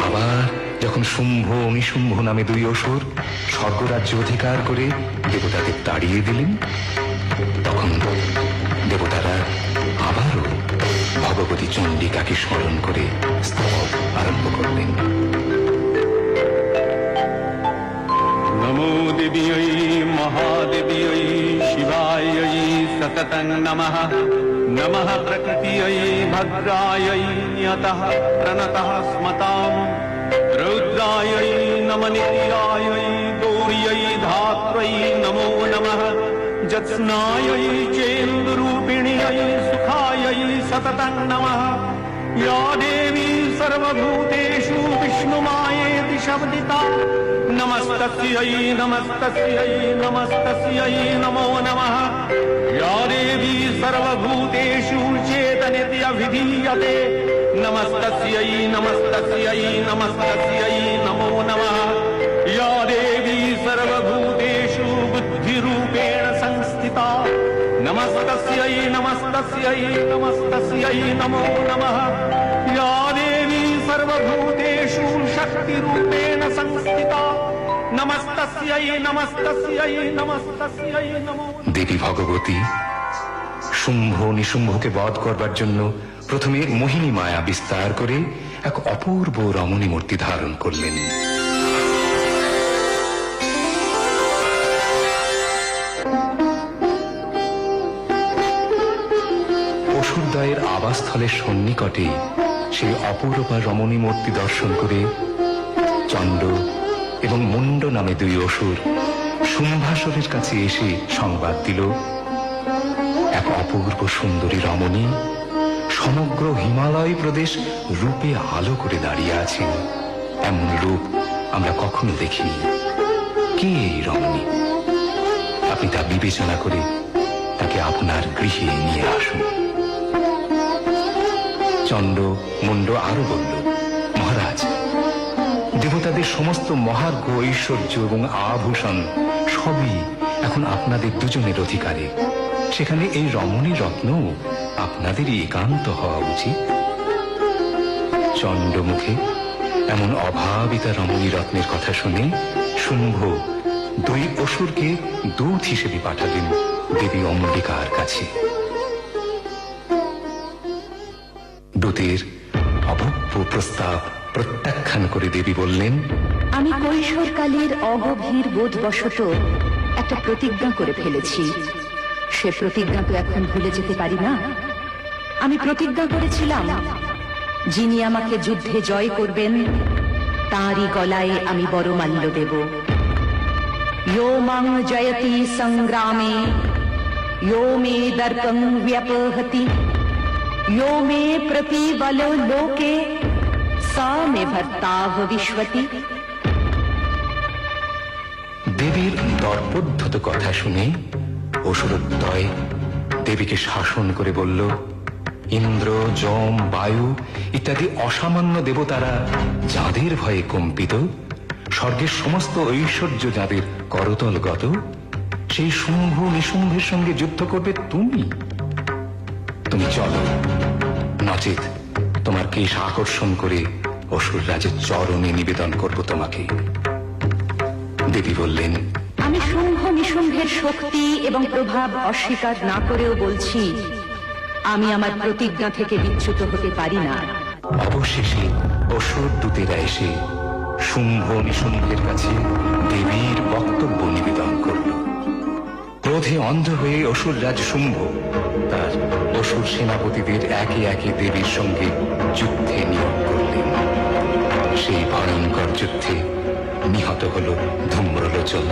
আবার যখন শুম্ভ ও নিশুম্ভ নামে দুই অসুর স্বর্গরাজ্য অধিকার করে দেবতাদের তাড়িয়ে দিলেন, তখন দেবতারা আবারও ভগবতী চণ্ডিকাকে স্মরণ করে স্তব আরম্ভ করলেন। নমো দেব্যৈ মহাদেব্যৈ শিবাयै সততং নমঃ নমঃ প্রকৃত্যৈ ভদ্রাयै নিয়তঃ প্রণতঃ স্মতাম রৌদ্রাयै নমঃ নিত্যাयै গৌর্यै ধাত্র্यै নমো নমঃ যৎস্নাयै চেন্দুরূপিণ্यै সুখাयै সততং নমঃ या देवी सर्वभूतेषु विष्णुमायेति शब्दिता नमस्तस्यै नमस्तस्यै नमस्तस्यै नमो नमः या देवी सर्वभूतेषु चेतनेति अभिधीयते नमस्तस्यै नमस्तस्यै नमस्तस्यै नमो नमः या देवी सर्वभूतेषु बुद्धिरूपेण संस्थिता नमस्तस्यै नमस्तस्यै नमस्तस्यै नमो नमः या देवी सर्वभूतेषु शक्तिरूपेण संस्थिता नमस्तस्यै नमस्तस्यै नमस्तस्यै नमो দেবী ভগবতী শুম্ভ নিশুম্ভকে বধ করবার জন্য প্রথমে মোহিনী মায়া বিস্তার করে এক অপূর্ব রমণী মূর্তি ধারণ করলেন। অসুরদ্বয়ের আবাসস্থলের সন্নিকটে সেই অপূর্বা রমণী মূর্তি দর্শন করে চণ্ড এবং মুন্ড নামে দুই অসুর শুম্ভাসুরের কাছে এসে সংবাদ দিল, এক অপূর্ব সুন্দরী রমণী সমগ্র হিমালয় প্রদেশ রূপে আলো করে দাঁড়িয়ে আছেন। এমন রূপ আমরা কখনো দেখিনি। কে এই রমণী? আপনি তা বিবেচনা করে তাকে আপনার গৃহে নিয়ে আসুন। চণ্ড মুন্ড আরো বলল, মহারাজ, দেবতাদের সমস্ত মহার্ঘ ঐশ্বর্য এবং আভূষণ সবই এখন আপনাদের দুজনের অধিকারে। সেখানে এই রমণী রত্ন আপনাদেরই একান্ত হওয়া উচিত। চণ্ড মুখে এমন অভাবিতা রমণী রত্নের কথা শুনে শুম্ভ দুই অসুরকে দূত হিসেবে পাঠালেন দেবী অম্বিকার কাছে। দূতের অভব্য প্রস্তাব প্রত্যাখ্যান করে দেবী বললেন, আমি কৈশোরকালের অগভীর বোধবশত একটা প্রতিজ্ঞা করে ফেলেছি। সে প্রতিজ্ঞা তো এখন ভুলে যেতে পারি না। আমি প্রতিজ্ঞা করেছিলাম, যিনি আমাকে যুদ্ধে জয় করবেন তাঁরই গলায় আমি বরমাল্য দেব। यो मां जयति संग्रामे यो मे दर्पं व्यपहति यो मे प्रतिबलो लोके सा मे भर्ता भविष्यति। দেবীর দর্পোদ্ধত কথা শুনে অসুরদ্বয় দেবীকে শাসন করে বলল, ইন্দ্র যম বায়ু ইত্যাদি অসামান্য দেবতারা যাদের ভয়ে কম্পিত, স্বর্গের সমস্ত ঐশ্বর্য যাদের করতলগত, সেই শুম্ভ নিশুম্ভের সঙ্গে যুদ্ধ করবে তুমি। তুমি চলো, নচেত তোমার কেশ আকর্ষণ করে অসুর রাজের চরণে নিবেদন করব তোমাকে। দেবী বললেন, আমি শুম্ভ নিশুম্ভের শক্তি এবং প্রভাব অস্বীকার না করেও বলছি, আমি আমার প্রতিজ্ঞা থেকে বিচ্যুত হতে পারি না। অবশেষে অসুর দূতেরা এসে শুম্ভ নিশুম্ভের কাছে দেবীর বক্তব্য নিবেদন করল। ক্রোধে অন্ধ হয়ে অসুররাজ শুম্ভ তার অসুর সেনাপতিদের একে একে দেবীর সঙ্গে যুদ্ধে নিয়োগ করলেন। সেই ভয়ঙ্কর যুদ্ধে নিহত হল ধূম্রলোচন।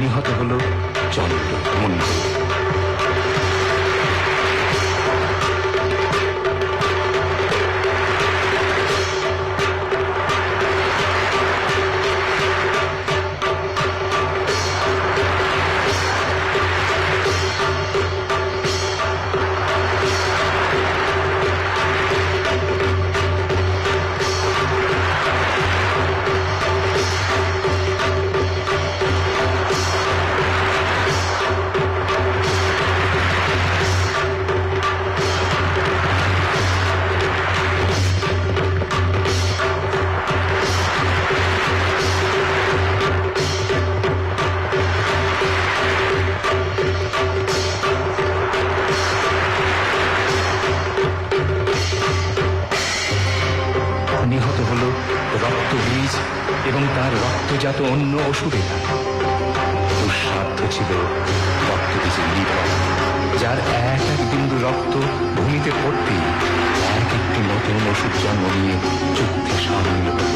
নিহত হল চন্দ্র মন্ডল। নিহত হল রক্তবীজ এবং তার রক্তজাত অন্য অসুরেরা। দুঃসাধ্য ছিল রক্তবীজের লিভার, যার এক এক বিন্দু রক্ত ভূমিতে পড়তেই এক একটি নতুন অসুর জন্ম নিয়ে যুদ্ধে সামিল হল।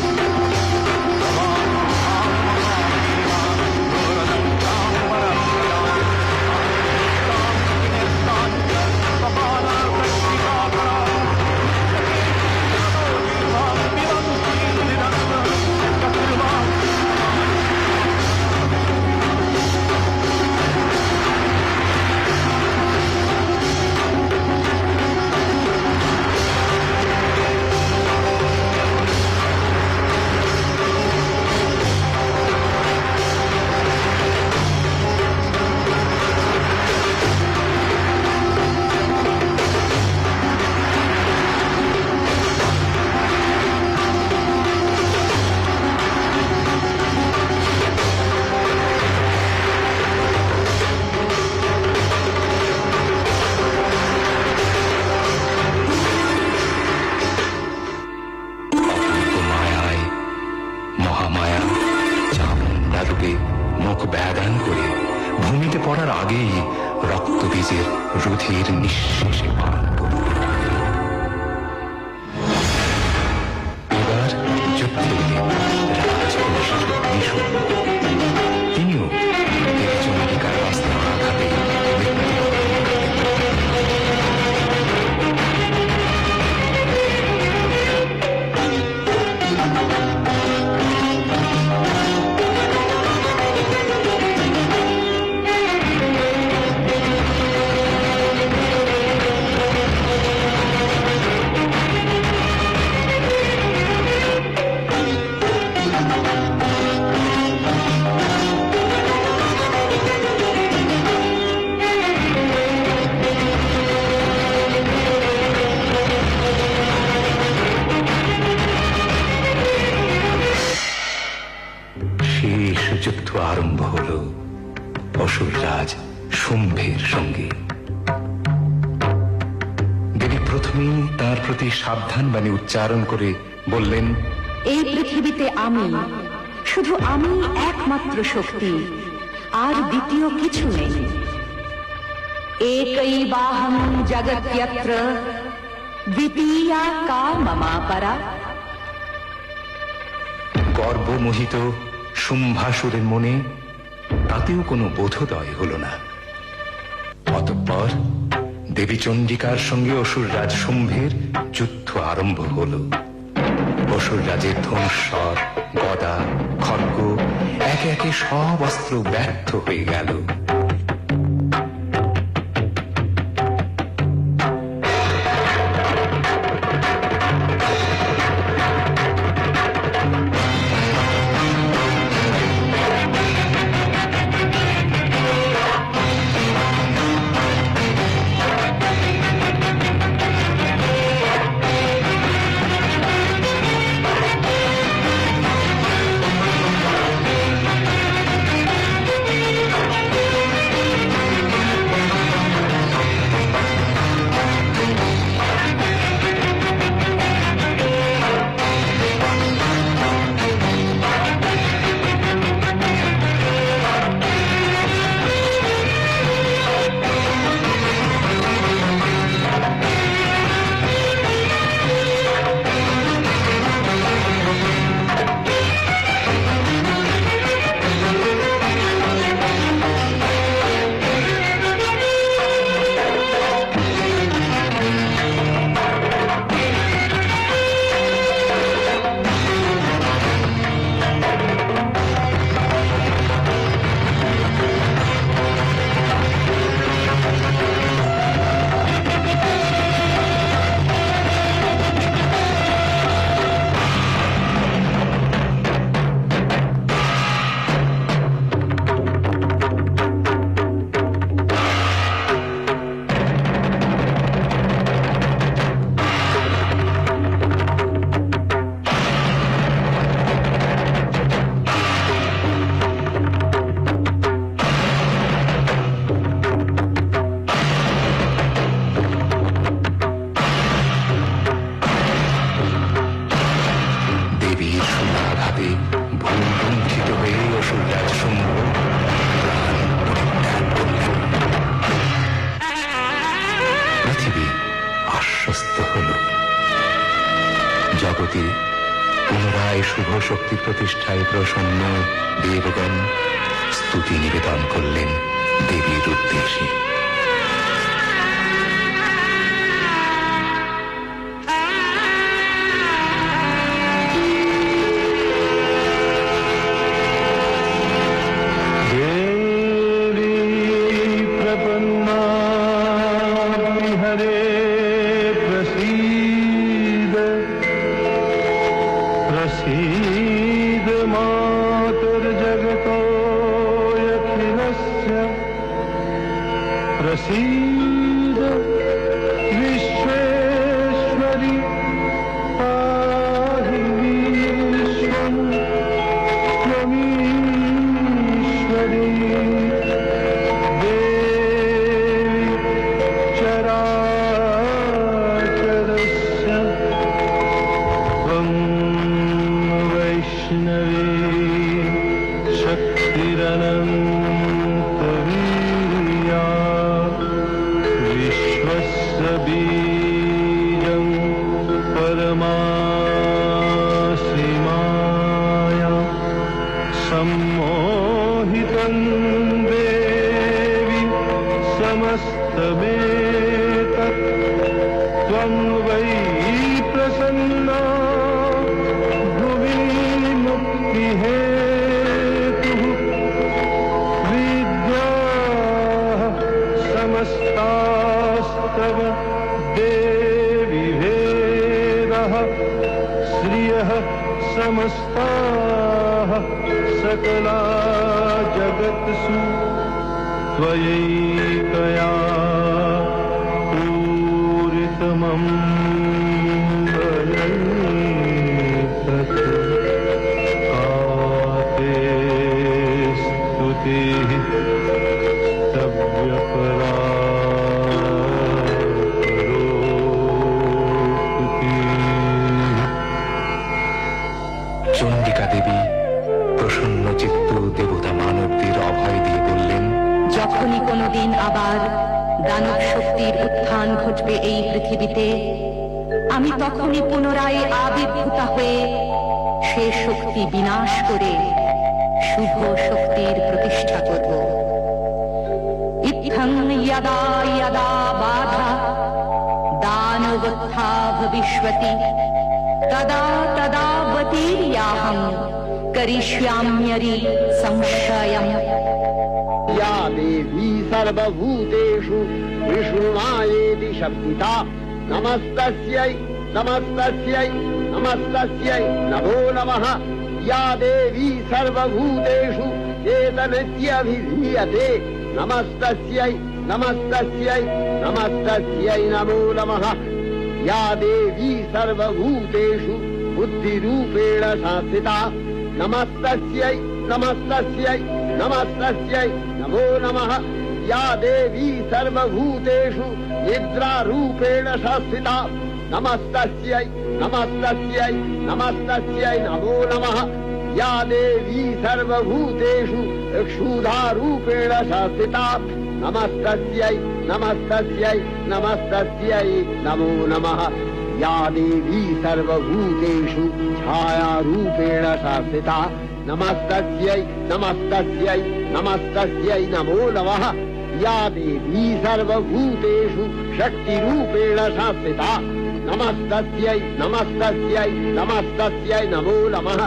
মুখ ব্যাদান করে ভূমিতে পড়ার আগেই রক্তবীজের রুধির নিঃশেষে পান করল। এবার যুদ্ধে রাজপুরুষ নিশুম্ভ, তিনিও দেবী চন্ডিকার অস্ত্র আঘাতে যুদ্ধ আরম্ভ হল অসুররাজ শুম্ভের সঙ্গে। দেবী প্রথমেই তার প্রতি সাবধান বাণী উচ্চারণ করে বললেন, এই পৃথিবীতে আমি, শুধু আমি একমাত্র শক্তি, আর দ্বিতীয় কিছু নেই। एकैवाहं जगत्यत्र द्वितीया का ममापरा। গর্বমোহিত শুম্ভাসুরের মনে তাতেও কোনো বোধোদয় হল না। অতঃপর দেবী চণ্ডিকার সঙ্গে অসুররাজ শুম্ভের যুদ্ধ আরম্ভ হল। অসুররাজের ধনুস্বর, গদা, খড়গ একে একে সব অস্ত্র ব্যর্থ হয়ে গেল। জগতে পুনরায় শুভ শক্তি প্রতিষ্ঠায় প্রসন্ন দেবগণ স্তুতি নিবেদন করলেন দেবীর উদ্দেশ্যে। प्रसीद मातुर्जगतोऽखिलस्य प्रसीद विश्वेश्वरि पाहि विश्वं त्वमीश्वरी देवी चराचरस्य त्वं वैष्णवी शक्तिरनन्तवीर्या विश्वस्य बीजं परमासि माया सम्मोहितं देवि समस्तमेतत् त्वं वै प्रसन्ना भुवि मुक्तिहेतुः विद्याः समस्तास्तव देवि भेदः श्रियः समस्ताः सकला जगत्सु त्वयैकया पूरितमम् চণ্ডিকা দেবী প্রসন্ন চিত্ত দেবতা মানবদের অভয় দিয়ে বললেন, যখনই কোনোদিন আবার দানব শক্তির উত্থান ঘটবে এই পৃথিবীতে, আমি তখনই পুনরায় আবির্ভূতা হয়ে সে শক্তি বিনাশ করে শুভ শক্তির প্রতিষ্ঠা করব। ইত্থং যদা যদা বাধা দানবোত্থা ভবিষ্যতি তদা তদাবতীর্যাহং করিষ্যাম্যরি সংশয়ম। या देवी सर्वभूतेषु विष्णुमायेति शब्दिता नमस्तस्यै नमस्तस्यै नमस्तस्यै नमो नमः। या देवी सर्वभूतेषु चेतनस्यभिधीयते नमस्तस्यै नमस्तस्यै नमस्तस्यै नमो नमः। या देवी सर्वभूतेषु बुद्धिरूपेण संस्थिता नमस्तस्यै नमस्तस्यै नमस्तस्यै नमो नमः। या देवी सर्वभूतेषु निद्रारूपेण संस्थिता नमस्तस्यै नमस्तस्यै नमस्तस्यै नमो नमः। या देवी सर्वभूतेषु क्षुधारूपेण संस्थिता नमस्तस्यै नमस्तस्यै नमस्तस्यै नमो नमः। या देवी सर्वभूतेषु छायारूपेण संस्थिता नमस्तस्यै नमस्तस्यै नमस्तस्यै नमो नमः। या देवी सर्वभूतेषु शक्तिरूपेण संस्थिता नमस्तस्यै नमस्तस्यै नमस्तस्यै नमो नमः।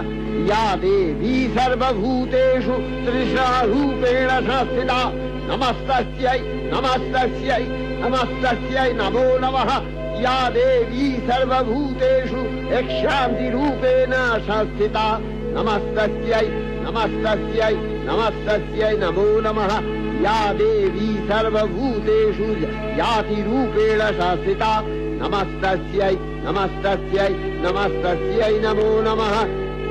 या देवी सर्वभूतेषु तृष्णारूपेण संस्थिता नमस्तस्यै नमस्तस्यै नमस्तस्यै नमो नमः। या देवी सर्वभूतेषु शान्तिरूपेण संस्थिता नमस्तस्यै नमस्तस्यै नमस्तस्यै नमो नमः। या देवी सर्वभूतेषु जातिरूपेण संस्थिता नमस्तस्यै नमस्तस्यै नमस्तस्यै नमो नमः।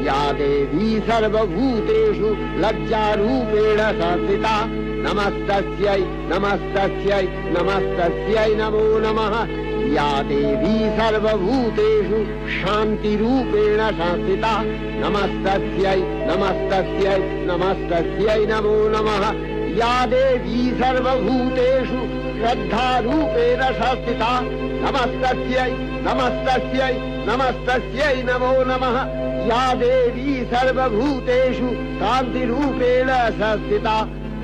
या देवी सर्वभूतेषु लज्जारूपेण संस्थिता नमस्तस्यै नमस्तस्यै नमस्तस्यै नमो नमः। या देवी सर्वभूतेषु शान्तिरूपेण संस्थिता नमस्तस्यै नमस्तस्यै नमस्तस्यै नमो नमः। या देवी सर्वभूतेषु श्रद्धारूपेण संस्थिता नमस्तस्यै नमस्तस्यै नमस्तस्यै नमो नमः। या देवी सर्वभूतेषु शान्तिरूपेण संस्थिता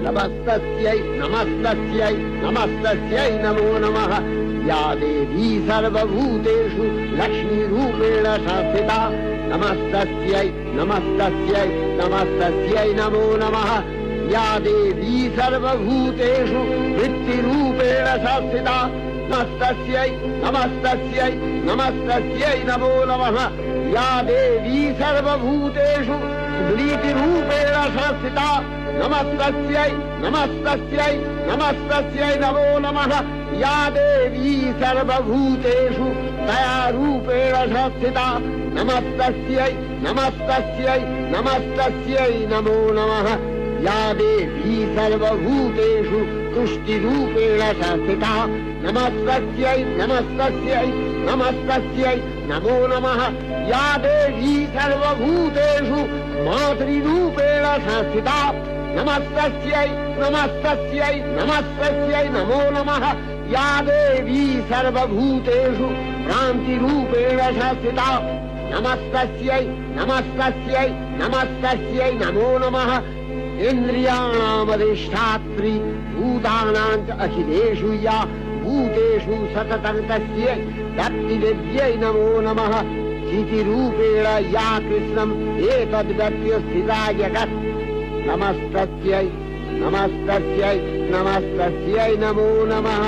नमस्तस्यै नमस्तस्यै नमस्तस्यै नमो नमः। या देवी सर्वभूतेषु लक्ष्मीरूपेण संस्थिता नमस्तस्यै नमस्तस्यै नमस्तस्यै नमो नमः। या देवी सर्वभूतेषु वृत्तिरूपेण संस्थिता नमस्तस्यै नमस्तस्यै नमस्तस्यै नमो नमः। या देवी सर्वभूतेषु स्मृतिरूपेण संस्थिता नमस्तस्यै नमस्तस्यै नमस्तस्यै नमो नमः। या देवी सर्वभूतेषु दयारूपेण संस्थिता नमस्तस्यै नमस्तस्यै नमस्तस्यै नमो नमः। या देवी सर्वभूतेषु तुष्टिरूपेण संस्थिता नमस्तस्यै नमस्तस्यै नमस्तस्यै नमो नमः। या देवी सर्वभूतेषु मातृरूपेण संस्थिता नमस्तस्यै नमस्तस्यै नमस्तस्यै नमो नमः। या देवी सर्वभूतेषु भ्रान्तिरूपेण संस्थिता नमस्तस्यै नमस्तस्यै नमस्तस्यै नमो नमः। इन्द्रियाणामधिष्ठात्री भूतानां च अखिलेषु या भूतेषु सततं तस्यै भक्तिदेव्यै नमो नमः। चितिरूपेण या कृष्णम् एतद्व्यक्त्य स्थिता जगत् नमस्तस्यै नमस्तस्यै नमस्तस्यै नमो नमः।